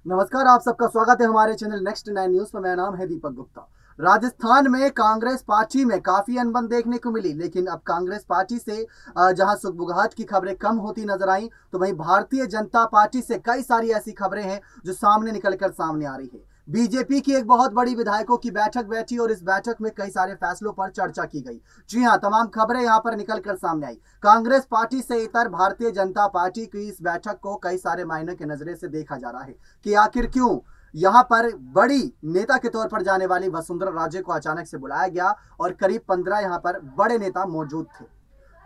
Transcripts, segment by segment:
नमस्कार, आप सबका स्वागत है हमारे चैनल नेक्स्ट 9 न्यूज में। मेरा नाम है दीपक गुप्ता। राजस्थान में कांग्रेस पार्टी में काफी अनबन देखने को मिली, लेकिन अब कांग्रेस पार्टी से जहां सुगबुगाहट की खबरें कम होती नजर आई, तो वहीं भारतीय जनता पार्टी से कई सारी ऐसी खबरें हैं जो सामने निकलकर सामने आ रही है। बीजेपी की एक बहुत बड़ी विधायकों की बैठक बैठी और इस बैठक में कई सारे फैसलों पर चर्चा की गई। जी हां, तमाम खबरें यहां पर निकलकर सामने आई। कांग्रेस पार्टी से इतर भारतीय जनता पार्टी की इस बैठक को कई सारे मायने के नजरे से देखा जा रहा है कि आखिर क्यों यहां पर बड़ी नेता के तौर पर जाने वाली वसुंधरा राजे को अचानक से बुलाया गया और करीब 15 यहां पर बड़े नेता मौजूद थे।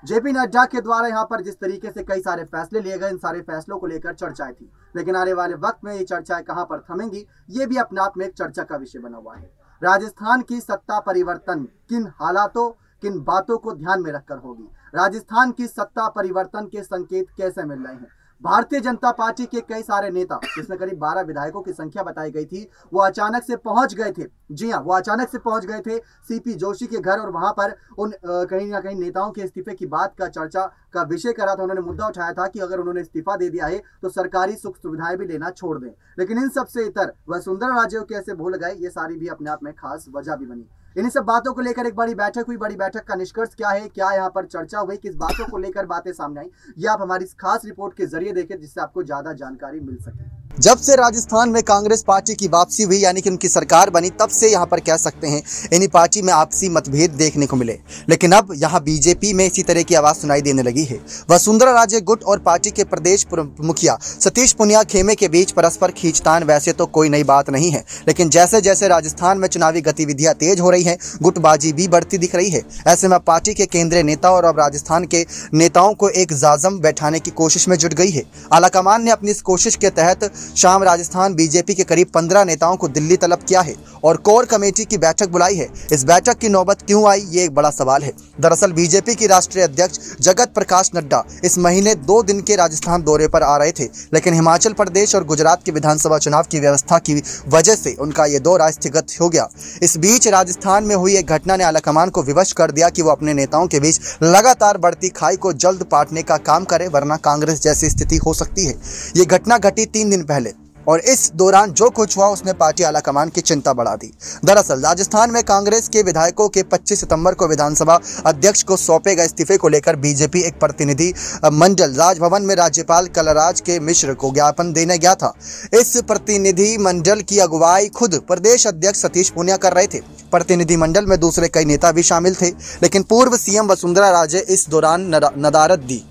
जेपी नड्डा के द्वारा यहां पर जिस तरीके से कई सारे फैसले लिए गए, इन सारे फैसलों को लेकर चर्चाएं थी, लेकिन आने वाले वक्त में ये चर्चाएं कहां पर थमेंगी, ये भी अपने आप में एक चर्चा का विषय बना हुआ है। राजस्थान की सत्ता परिवर्तन किन हालातों, किन बातों को ध्यान में रखकर होगी? राजस्थान की सत्ता परिवर्तन के संकेत कैसे मिल रहे हैं? भारतीय जनता पार्टी के कई सारे नेता, जिसमें करीब 12 विधायकों की संख्या बताई गई थी, वो अचानक से पहुंच गए थे। जी हां, वो अचानक से पहुंच गए थे सीपी जोशी के घर और वहां पर उन कहीं ना कहीं नेताओं के इस्तीफे की बात का चर्चा का विषय करा था। उन्होंने मुद्दा उठाया था कि अगर उन्होंने इस्तीफा दे दिया है तो सरकारी सुख सुविधाएं भी लेना छोड़ दें। लेकिन इन सबसे इतर वसुंधरा राजे को कैसे भूल गए, ये सारी भी अपने आप में खास वजह भी बनी। इन्हीं सब बातों को लेकर एक बड़ी बैठक हुई। बड़ी बैठक का निष्कर्ष क्या है, क्या यहाँ पर चर्चा हुई, किस बातों को लेकर बातें सामने आई, ये आप हमारी इस खास रिपोर्ट के जरिए देखें, जिससे आपको ज्यादा जानकारी मिल सके। जब से राजस्थान में कांग्रेस पार्टी की वापसी हुई, यानी कि उनकी सरकार बनी, तब से यहाँ पर कह सकते हैं इन्हीं पार्टी में आपसी मतभेद देखने को मिले। लेकिन अब यहाँ बीजेपी में इसी तरह की आवाज सुनाई देने लगी है। वसुंधरा राजे गुट और पार्टी के प्रदेश मुखिया सतीश पुनिया खेमे के बीच परस्पर खींचतान वैसे तो कोई नई बात नहीं है, लेकिन जैसे जैसे राजस्थान में चुनावी गतिविधियां तेज हो रही हैं, गुटबाजी भी बढ़ती दिख रही है। ऐसे में पार्टी के केंद्रीय नेता और अब राजस्थान के नेताओं को एक जाजम बैठाने की कोशिश में जुट गई है। आलाकमान ने अपनी इस कोशिश के तहत शाम राजस्थान बीजेपी के करीब 15 नेताओं को दिल्ली तलब किया है और कोर कमेटी की बैठक बुलाई है। इस बैठक की नौबत क्यों आई, ये एक बड़ा सवाल है। दरअसल बीजेपी की राष्ट्रीय अध्यक्ष जगत प्रकाश नड्डा इस महीने 2 दिन के राजस्थान दौरे पर आ रहे थे, लेकिन हिमाचल प्रदेश और गुजरात के विधानसभा चुनाव की व्यवस्था की वजह से उनका ये दौरा स्थगित हो गया। इस बीच राजस्थान में हुई एक घटना ने आलाकमान को विवश कर दिया कि वो अपने नेताओं के बीच लगातार बढ़ती खाई को जल्द पाटने का काम करे, वरना कांग्रेस जैसी स्थिति हो सकती है। ये घटना घटी 3 दिन पहले और इस दौरान जो कुछ हुआ उसने पार्टी आलाकमान की चिंता बढ़ा दी। दरअसल राजस्थान में कांग्रेस के विधायकों के 25 सितंबर को विधानसभा अध्यक्ष को सौंपे गए इस्तीफे को लेकर बीजेपी एक प्रतिनिधि मंडल राजभवन में राज्यपाल कलराज के मिश्र को ज्ञापन देने गया था। इस प्रतिनिधि मंडल की अगुवाई खुद प्रदेश अध्यक्ष सतीश पुनिया कर रहे थे। प्रतिनिधि मंडल में दूसरे कई नेता भी शामिल थे, लेकिन पूर्व सीएम वसुंधरा राजे इस दौरान नदारत दी।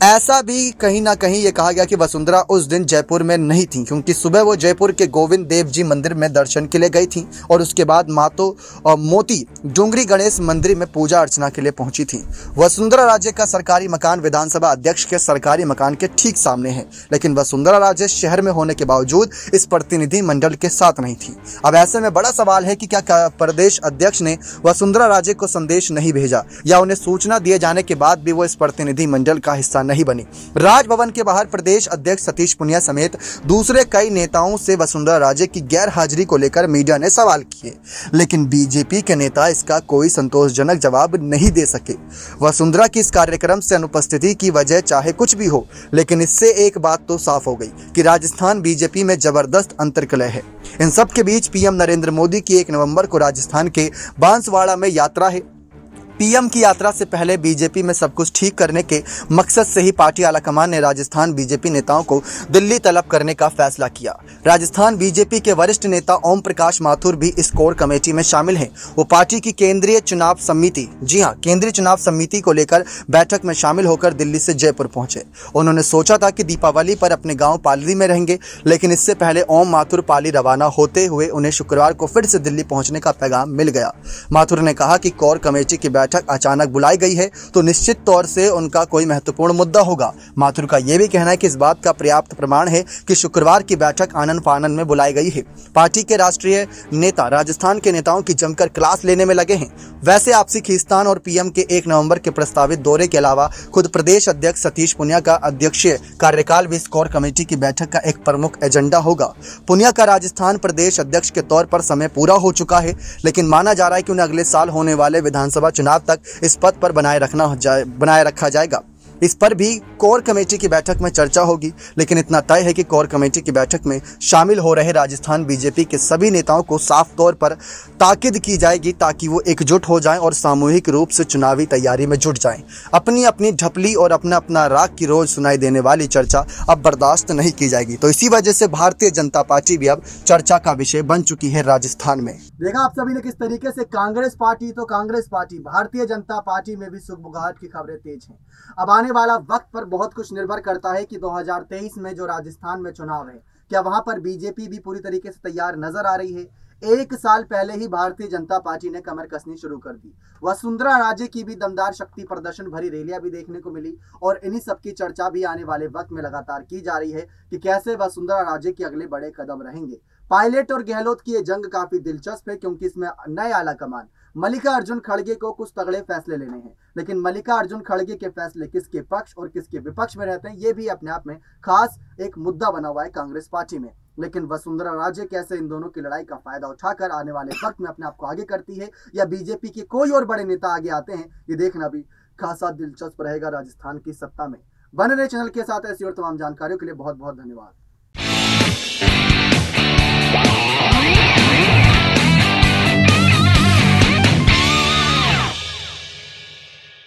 ऐसा भी कहीं ना कहीं ये कहा गया कि वसुंधरा उस दिन जयपुर में नहीं थी, क्योंकि सुबह वो जयपुर के गोविंद देव जी मंदिर में दर्शन के लिए गई थी और उसके बाद मोती डूंगरी गणेश मंदिर में पूजा अर्चना के लिए पहुंची थी। वसुंधरा राजे का सरकारी मकान विधानसभा अध्यक्ष के सरकारी मकान के ठीक सामने है, लेकिन वसुंधरा राजे शहर में होने के बावजूद इस प्रतिनिधि मंडल के साथ नहीं थी। अब ऐसे में बड़ा सवाल है कि क्या प्रदेश अध्यक्ष ने वसुंधरा राजे को संदेश नहीं भेजा, या उन्हें सूचना दिए जाने के बाद भी वो इस प्रतिनिधि मंडल का हिस्सा नहीं बनी। राजभवन के बाहर प्रदेश अध्यक्ष सतीश पुनिया समेत दूसरे कई नेताओं से वसुंधरा राजे की गैर हाजिरी को लेकर मीडिया ने सवाल किए, लेकिन बीजेपी के नेता इसका कोई संतोषजनक जवाब नहीं दे सके। वसुंधरा की इस कार्यक्रम से अनुपस्थिति की वजह चाहे कुछ भी हो, लेकिन इससे एक बात तो साफ हो गई कि राजस्थान बीजेपी में जबरदस्त अंतर्कलह है। इन सब के बीच पीएम नरेंद्र मोदी की 1 नवंबर को राजस्थान के बांसवाड़ा में यात्रा है। पीएम की यात्रा से पहले बीजेपी में सब कुछ ठीक करने के मकसद से ही पार्टी आलाकमान ने राजस्थान बीजेपी नेताओं को दिल्ली तलब करने का फैसला किया। राजस्थान बीजेपी के वरिष्ठ नेता ओम प्रकाश माथुर भी इस कोर कमेटी में शामिल हैं। वो पार्टी की केंद्रीय चुनाव समिति, जी हां, केंद्रीय चुनाव समिति को लेकर बैठक में शामिल होकर दिल्ली से जयपुर पहुंचे। उन्होंने सोचा था कि दीपावली पर अपने गाँव पाली में रहेंगे, लेकिन इससे पहले ओम माथुर पाली रवाना होते हुए उन्हें शुक्रवार को फिर से दिल्ली पहुंचने का पैगाम मिल गया। माथुर ने कहा कि कोर कमेटी की बैठक अचानक बुलाई गई है तो निश्चित तौर से उनका कोई महत्वपूर्ण मुद्दा होगा। माथुर का यह भी कहना है कि इस बात का पर्याप्त प्रमाण है कि शुक्रवार की बैठक आनंद फानंद में बुलाई गई है। पार्टी के राष्ट्रीय नेता राजस्थान के नेताओं की जमकर क्लास लेने में लगे हैं। वैसे आपसी खींचतान और पीएम के 1 नवंबर के प्रस्तावित दौरे के अलावा खुद प्रदेश अध्यक्ष सतीश पुनिया का अध्यक्षीय कार्यकाल भी इस कोर कमेटी की बैठक का एक प्रमुख एजेंडा होगा। पुनिया का राजस्थान प्रदेश अध्यक्ष के तौर पर समय पूरा हो चुका है, लेकिन माना जा रहा है कि उन्हें अगले साल होने वाले विधानसभा चुनाव तक इस पद पर बनाए रखा जाएगा। इस पर भी कोर कमेटी की बैठक में चर्चा होगी। लेकिन इतना तय है कि कोर कमेटी की बैठक में शामिल हो रहे राजस्थान बीजेपी के सभी नेताओं को साफ तौर पर ताकीद की जाएगी ताकि वो एकजुट हो जाएं और सामूहिक रूप से चुनावी तैयारी में जुट जाएं। अपनी अपनी ढपली और अपना अपना राग की रोज सुनाई देने वाली चर्चा अब बर्दाश्त नहीं की जाएगी। तो इसी वजह से भारतीय जनता पार्टी भी अब चर्चा का विषय बन चुकी है राजस्थान में। देखा आप सभी ने किस तरीके से कांग्रेस पार्टी तो कांग्रेस पार्टी, भारतीय जनता पार्टी में भी सुगबुगाहट की खबरें तेज हैं। अब आने वाला वक्त पर बहुत कुछ निर्भर करता है कि 2023 में जो राजस्थान में चुनाव है, क्या वहां पर बीजेपी भी पूरी तरीके से तैयार नजर आ रही है। एक साल पहले ही भारतीय जनता पार्टी ने कमर कसनी शुरू कर दी। वसुंधरा राजे की भी दमदार शक्ति प्रदर्शन भरी रैलियां भी देखने को मिली और इन्हीं सब की चर्चा भी आने वाले वक्त में लगातार की जा रही है कि कैसे वसुंधरा राजे के अगले बड़े कदम रहेंगे। पायलट और गहलोत की ये जंग काफी दिलचस्प है क्योंकि इसमें नए आला कमान मल्लिका अर्जुन खड़गे को कुछ तगड़े फैसले लेने हैं। लेकिन मल्लिका अर्जुन खड़गे के फैसले किसके पक्ष और किसके विपक्ष में रहते हैं, ये भी अपने आप में खास एक मुद्दा बना हुआ है कांग्रेस पार्टी में। लेकिन वसुंधरा राजे कैसे इन दोनों की लड़ाई का फायदा उठाकर आने वाले वक्त में अपने आप को आगे करती है या बीजेपी के कोई और बड़े नेता आगे आते हैं, ये देखना भी खासा दिलचस्प रहेगा राजस्थान की सत्ता में। बने रहे चैनल के साथ ऐसी और तमाम जानकारियों के लिए बहुत बहुत धन्यवाद।